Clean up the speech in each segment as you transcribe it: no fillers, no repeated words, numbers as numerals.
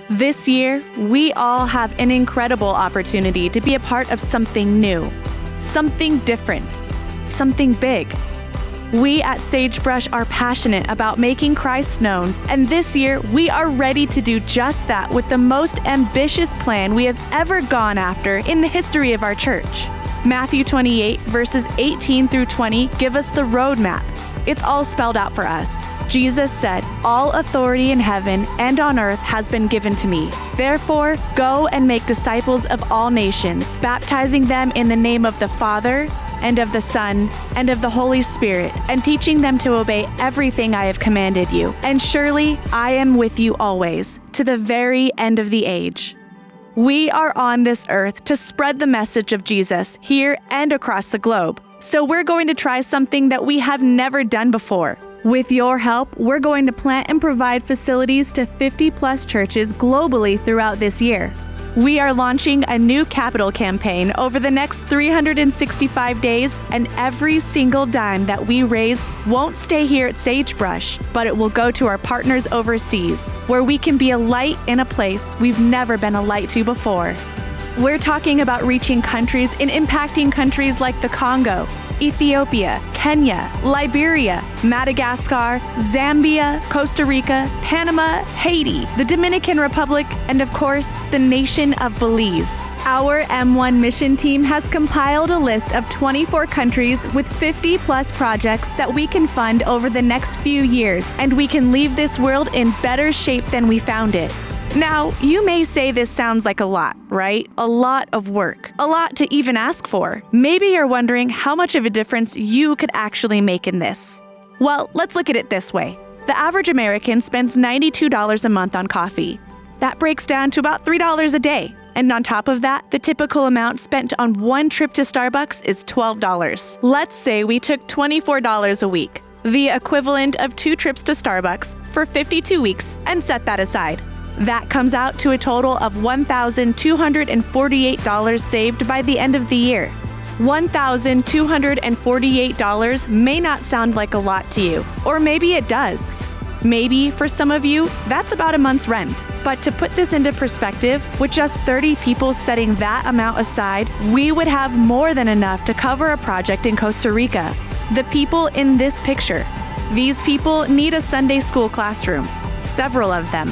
This year, we all have an incredible opportunity to be a part of something new, something different, something big. We at Sagebrush are passionate about making Christ known, and this year we are ready to do just that with the most ambitious plan we have ever gone after in the history of our church. Matthew 28, verses 18 through 20 give us the roadmap. It's all spelled out for us. Jesus said, "All authority in heaven and on earth has been given to me. Therefore, go and make disciples of all nations, baptizing them in the name of the Father, and of the Son, and of the Holy Spirit, and teaching them to obey everything I have commanded you. And surely I am with you always, to the very end of the age." We are on this earth to spread the message of Jesus here and across the globe. So we're going to try something that we have never done before. With your help, we're going to plant and provide facilities to 50+ churches globally throughout this year. We are launching a new capital campaign over the next 365 days, and every single dime that we raise won't stay here at Sagebrush, but it will go to our partners overseas, where we can be a light in a place we've never been a light to before. We're talking about reaching countries and impacting countries like the Congo, Ethiopia, Kenya, Liberia, Madagascar, Zambia, Costa Rica, Panama, Haiti, the Dominican Republic, and of course, the nation of Belize. Our M1 mission team has compiled a list of 24 countries with 50+ projects that we can fund over the next few years, and we can leave this world in better shape than we found it. Now, you may say this sounds like a lot, right? A lot of work. A lot to even ask for. Maybe you're wondering how much of a difference you could actually make in this. Well, let's look at it this way. The average American spends $92 a month on coffee. That breaks down to about $3 a day. And on top of that, the typical amount spent on one trip to Starbucks is $12. Let's say we took $24 a week, the equivalent of 2 trips to Starbucks for 52 weeks, and set that aside. That comes out to a total of $1,248 saved by the end of the year. $1,248 may not sound like a lot to you, or maybe it does. Maybe, for some of you, that's about a month's rent. But to put this into perspective, with just 30 people setting that amount aside, we would have more than enough to cover a project in Costa Rica. The people in this picture. These people need a Sunday school classroom, several of them.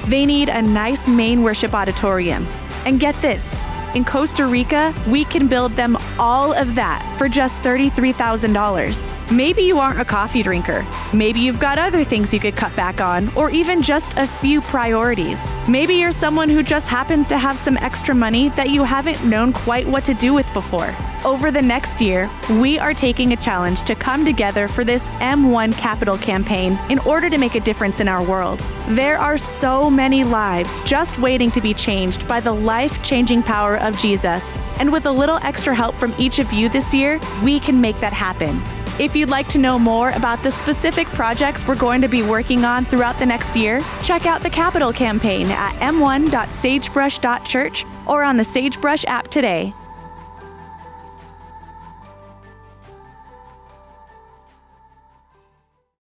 They need a nice main worship auditorium. And get this, in Costa Rica, we can build them all of that for just $33,000. Maybe you aren't a coffee drinker. Maybe you've got other things you could cut back on, or even just a few priorities. Maybe you're someone who just happens to have some extra money that you haven't known quite what to do with before. Over the next year, we are taking a challenge to come together for this M1 Capital campaign in order to make a difference in our world. There are so many lives just waiting to be changed by the life-changing power of Jesus. And with a little extra help from each of you this year, we can make that happen. If you'd like to know more about the specific projects we're going to be working on throughout the next year, check out the Capital campaign at m1.sagebrush.church or on the Sagebrush app today.